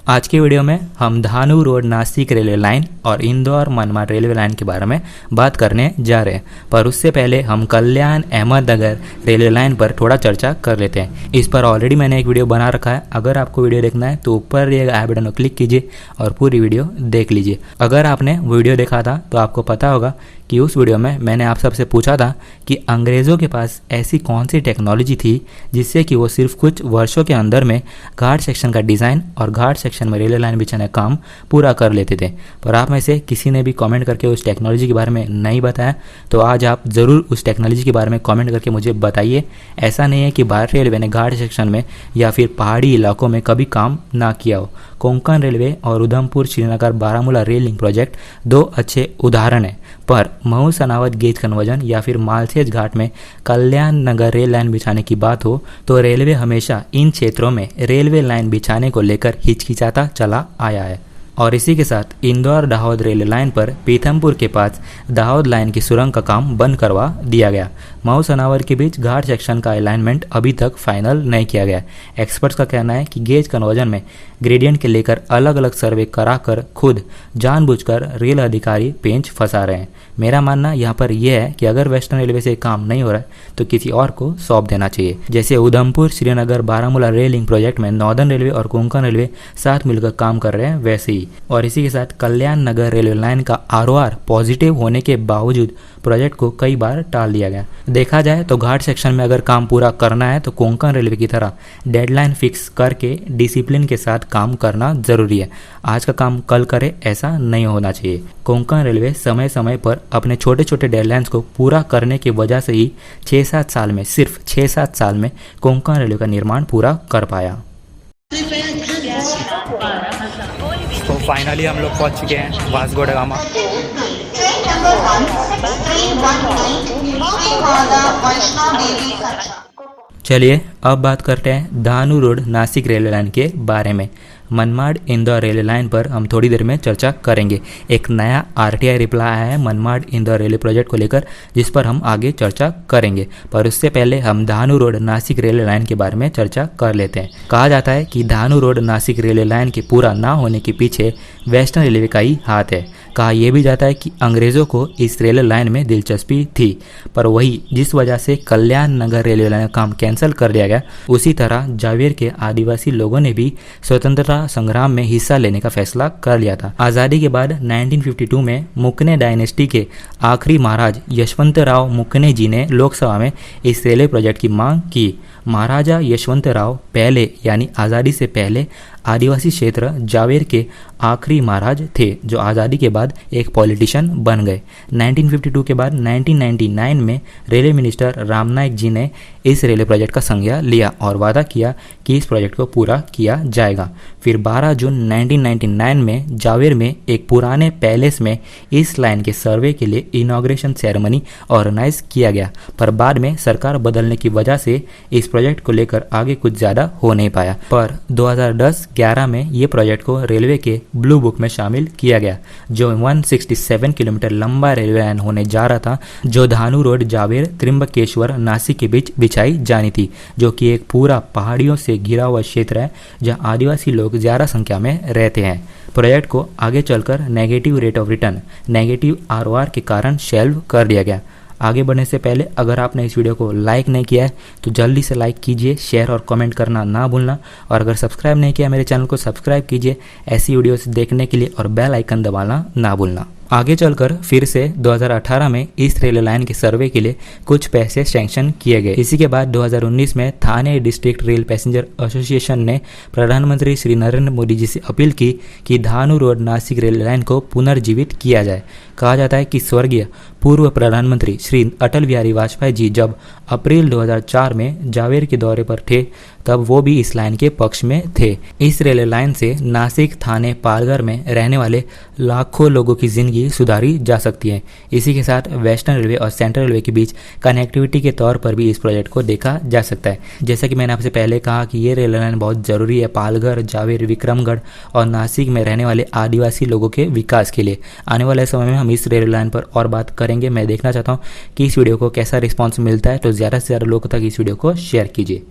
आज की वीडियो में हम Dahanu road Nashik railway line और इंदौर मनमाड रेलवे लाइन के बारे में बात करने जा रहे हैं, पर उससे पहले हम कल्याण अहमदनगर रेलवे लाइन पर थोड़ा चर्चा कर लेते हैं। इस पर ऑलरेडी मैंने एक वीडियो बना रखा है। अगर आपको वीडियो देखना है तो ऊपर दिए गए आई बटन को क्लिक कीजिए और पूरी वीडियो देख लीजिए। अगर आपने वीडियो देखा था तो आपको पता होगा कि उस वीडियो में मैंने आप सबसे पूछा था कि अंग्रेज़ों के पास ऐसी कौन सी टेक्नोलॉजी थी जिससे कि वो सिर्फ कुछ वर्षों के अंदर में घाट सेक्शन का डिज़ाइन और घाट सेक्शन में रेलवे लाइन बिछाने का काम पूरा कर लेते थे। पर आप में से किसी ने भी कमेंट करके उस टेक्नोलॉजी के बारे में नहीं बताया, तो आज आप ज़रूर उस टेक्नोलॉजी के बारे में कमेंट करके मुझे बताइए। ऐसा नहीं है कि भारतीय रेलवे ने घाट सेक्शन में या फिर पहाड़ी इलाकों में कभी काम ना किया हो। कोंकण रेलवे और Udhampur Srinagar Baramulla rail link project दो अच्छे उदाहरण हैं, पर महू सनावद गेज कन्वर्जन या फिर मालसेज घाट में कल्याण नगर रेल लाइन बिछाने की बात हो तो रेलवे हमेशा इन क्षेत्रों में रेलवे लाइन बिछाने को लेकर हिचकिचाता चला आया है। और इसी के साथ इंदौर दाहोद रेलवे लाइन पर पीथमपुर के पास दाहोद लाइन की सुरंग का काम बंद करवा दिया गया। महू सनावर के बीच घाट सेक्शन का अलाइनमेंट अभी तक फाइनल नहीं किया गया। एक्सपर्ट्स का कहना है कि गेज कन्वर्जन में ग्रेडियंट के लेकर अलग अलग सर्वे कराकर खुद जानबूझकर रेल अधिकारी पेंच फंसा रहे हैं। मेरा मानना यहाँ पर यह है कि अगर वेस्टर्न रेलवे से काम नहीं हो रहा है तो किसी और को सौंप देना चाहिए। जैसे Udhampur Srinagar Baramulla rail link project में नॉर्दर्न रेलवे और कोंकण रेलवे साथ मिलकर काम कर रहे हैं वैसे ही। और इसी के साथ कल्याण नगर रेलवे लाइन का आरओआर पॉजिटिव होने के बावजूद प्रोजेक्ट को कई बार टाल दिया गया। देखा जाए तो घाट सेक्शन में अगर काम पूरा करना है तो कोंकण रेलवे की तरह डेडलाइन फिक्स करके डिसिप्लिन के साथ काम करना जरूरी है। आज का काम कल करे ऐसा नहीं होना चाहिए। कोंकण रेलवे समय समय पर अपने छोटे छोटे डेडलाइंस को पूरा करने की वजह से ही 6-7 साल में, सिर्फ 6-7 साल में कोंकण रेलवे का निर्माण पूरा कर पाया। तो फाइनली हम लोग पहुंच चुके हैं वास्को ड गामा। चलिए अब बात करते हैं Dahanu road Nashik railway line के बारे में। मनमाड इंदौर रेलवे लाइन पर हम थोड़ी देर में चर्चा करेंगे। एक नया आरटीआई रिप्लाई आया है मनमाड इंदौर रेलवे प्रोजेक्ट को लेकर, जिस पर हम आगे चर्चा करेंगे। पर उससे पहले हम Dahanu road Nashik railway line के बारे में चर्चा कर लेते हैं। कहा जाता है कि Dahanu road Nashik railway line के पूरा ना होने के पीछे वेस्टर्न रेलवे का ही हाथ है। कहा यह भी जाता है कि अंग्रेज़ों को इस रेलवे लाइन में दिलचस्पी थी, पर वही जिस वजह से कल्याण नगर रेलवे लाइन का काम कैंसिल कर दिया गया, उसी तरह जावेर के आदिवासी लोगों ने भी स्वतंत्रता संग्राम में हिस्सा लेने का फैसला कर लिया था। आज़ादी के बाद 1952 में मुकने डायनेस्टी के आखिरी महाराज यशवंतराव मुकने जी ने लोकसभा में इस रेलवे प्रोजेक्ट की मांग की। महाराजा यशवंतराव पहले यानी आज़ादी से पहले आदिवासी क्षेत्र जावेर के आखिरी महाराज थे जो आज़ादी के बाद एक पॉलिटिशियन बन गए। 1952 के बाद 1999 में रेलवे मिनिस्टर रामनायक जी ने इस रेलवे प्रोजेक्ट का संज्ञा लिया और वादा किया कि इस प्रोजेक्ट को पूरा किया जाएगा। फिर 12 जून 1999 में जावेर में एक पुराने पैलेस में इस लाइन के सर्वे के लिए इनॉग्रेशन सेरेमनी ऑर्गेनाइज किया गया, पर बाद में सरकार बदलने की वजह से इस प्रोजेक्ट को लेकर आगे कुछ ज़्यादा हो नहीं पाया। पर 2010-11 में ये प्रोजेक्ट को रेलवे के ब्लू बुक में शामिल किया गया, जो 167 किलोमीटर लंबा रेलवे लाइन होने जा रहा था, जो धानू रोड जावेर त्रिंबकेश्वर नासिक के बीच बिछाई जानी थी, जो कि एक पूरा पहाड़ियों से घिरा हुआ क्षेत्र है जहां आदिवासी लोग ज़्यादा संख्या में रहते हैं। प्रोजेक्ट को आगे चलकर negative rate of return, negative ROR के कारण शेल्व कर दिया गया। आगे बढ़ने से पहले अगर आपने इस वीडियो को लाइक नहीं किया है तो जल्दी से लाइक कीजिए, शेयर और कमेंट करना ना भूलना, और अगर सब्सक्राइब नहीं किया मेरे चैनल को सब्सक्राइब कीजिए ऐसी वीडियोस देखने के लिए, और बेल आइकन दबाना ना भूलना। आगे चलकर फिर से 2018 में इस रेलवे लाइन के सर्वे के लिए कुछ पैसे सैंक्शन किए गए। इसी के बाद 2019 में थाने डिस्ट्रिक्ट रेल पैसेंजर एसोसिएशन ने प्रधानमंत्री श्री नरेंद्र मोदी जी से अपील की कि Dahanu road Nashik railway line को पुनर्जीवित किया जाए। कहा जाता है कि स्वर्गीय पूर्व प्रधानमंत्री श्री अटल बिहारी वाजपेयी जी जब अप्रैल 2004 में जावेर के दौरे पर थे तब वो भी इस लाइन के पक्ष में थे। इस रेलवे लाइन से नासिक, थाने, पालघर में रहने वाले लाखों लोगों की जिंदगी सुधारी जा सकती है। इसी के साथ वेस्टर्न रेलवे और सेंट्रल रेलवे के बीच कनेक्टिविटी के तौर पर भी इस प्रोजेक्ट को देखा जा सकता है। जैसा कि मैंने आपसे पहले कहा कि ये रेलवे लाइन बहुत जरूरी है पालघर, जावेर, विक्रमगढ़ और नासिक में रहने वाले आदिवासी लोगों के विकास के लिए। आने वाले समय में हम इस रेलवे लाइन पर और बात करेंगे। मैं देखना चाहता हूँ कि इस वीडियो को कैसा रिस्पॉन्स मिलता है, तो ज़्यादा से ज़्यादा लोगों तक इस वीडियो को शेयर कीजिए।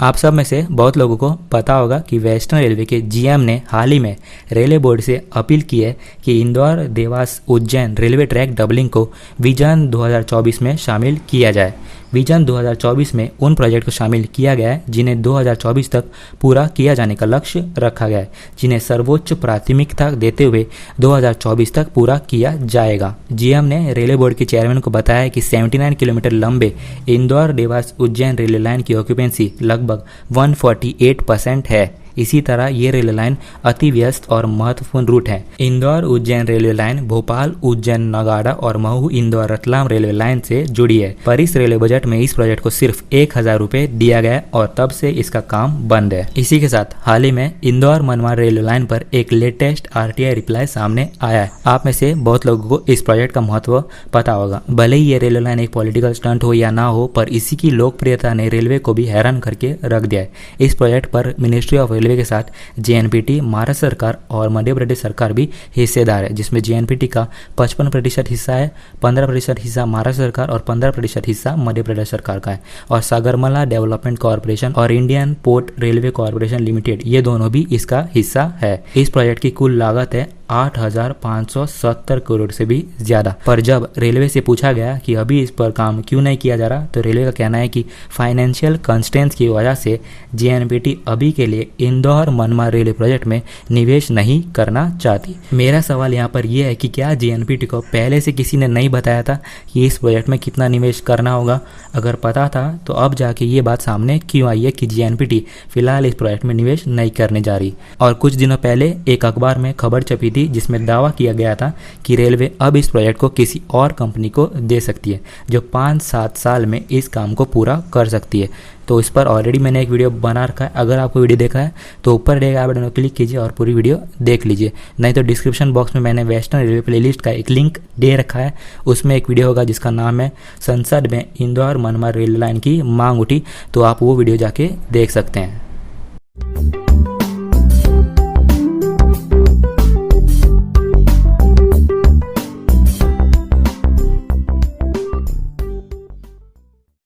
आप सब में से बहुत लोगों को पता होगा कि वेस्टर्न रेलवे के जीएम ने हाल ही में रेलवे बोर्ड से अपील की है कि Indore Dewas Ujjain railway track doubling को विजन 2024 में शामिल किया जाए। विजन 2024 में उन प्रोजेक्ट को शामिल किया गया है जिन्हें 2024 तक पूरा किया जाने का लक्ष्य रखा गया है, जिन्हें सर्वोच्च प्राथमिकता देते हुए 2024 तक पूरा किया जाएगा। जीएम ने रेलवे बोर्ड के चेयरमैन को बताया कि 79 किलोमीटर लंबे इंदौर देवास उज्जैन रेलवे लाइन की ऑक्यूपेंसी लगभग 148% है। इसी तरह ये रेलवे लाइन अति व्यस्त और महत्वपूर्ण रूट है। इंदौर उज्जैन रेलवे लाइन भोपाल उज्जैन नगाड़ा और महू इंदौर रतलाम रेलवे लाइन से जुड़ी है, पर इस रेलवे बजट में इस प्रोजेक्ट को सिर्फ 1000 रुपए दिया गया और तब से इसका काम बंद है। इसी के साथ हाल ही में इंदौर मनमाड़ रेलवे लाइन पर एक लेटेस्ट आरटीआई रिप्लाई सामने आया है। आप में से बहुत लोगों को इस प्रोजेक्ट का महत्व पता होगा। भले ही ये रेलवे लाइन एक पॉलिटिकल स्टंट हो या ना हो, पर इसी की लोकप्रियता ने रेलवे को भी हैरान करके रख दिया है। इस प्रोजेक्ट पर मिनिस्ट्री ऑफ रेलवे के साथ जेएनपीटी, महाराष्ट्र सरकार और मध्य प्रदेश सरकार भी हिस्सेदार है, जिसमें जेएनपीटी का 55% हिस्सा है, 15% हिस्सा महाराष्ट्र सरकार और 15% हिस्सा मध्य प्रदेश सरकार का है। और सागरमाला डेवलपमेंट कॉर्पोरेशन और Indian port railway corporation limited ये दोनों भी इसका हिस्सा है। इस प्रोजेक्ट की कुल लागत है 8,570 करोड़ से भी ज्यादा। पर जब रेलवे से पूछा गया कि अभी इस पर काम क्यों नहीं किया जा रहा, तो रेलवे का कहना है कि फाइनेंशियल कंस्ट्रेंट्स की वजह से जेएनपीटी अभी के लिए इंदौर मनमाड़ रेलवे प्रोजेक्ट में निवेश नहीं करना चाहती। मेरा सवाल यहाँ पर यह है कि क्या जेएनपीटी को पहले से किसी ने नहीं बताया था कि इस प्रोजेक्ट में कितना निवेश करना होगा? अगर पता था तो अब जाके ये बात सामने क्यों आई है कि जेएनपीटी फिलहाल इस प्रोजेक्ट में निवेश नहीं करने जा रही? और कुछ दिनों पहले एक अखबार में खबर छपी थी जिसमें दावा किया गया था कि रेलवे अब इस प्रोजेक्ट को किसी और कंपनी को दे सकती है जो 5-7 साल में इस काम को पूरा कर सकती है। तो इस पर ऑलरेडी मैंने एक वीडियो बना रखा है। अगर आपको वीडियो देखा है तो ऊपर रहेगा बटन पर क्लिक कीजिए और पूरी वीडियो देख लीजिए। नहीं तो डिस्क्रिप्शन बॉक्स में मैंने वेस्टर्न रेलवे प्लेलिस्ट का एक लिंक दे रखा है, उसमें एक वीडियो होगा जिसका नाम है संसद में इंदौर मनमाड़ रेल लाइन की मांग उठी, तो आप वो वीडियो जाके देख सकते हैं।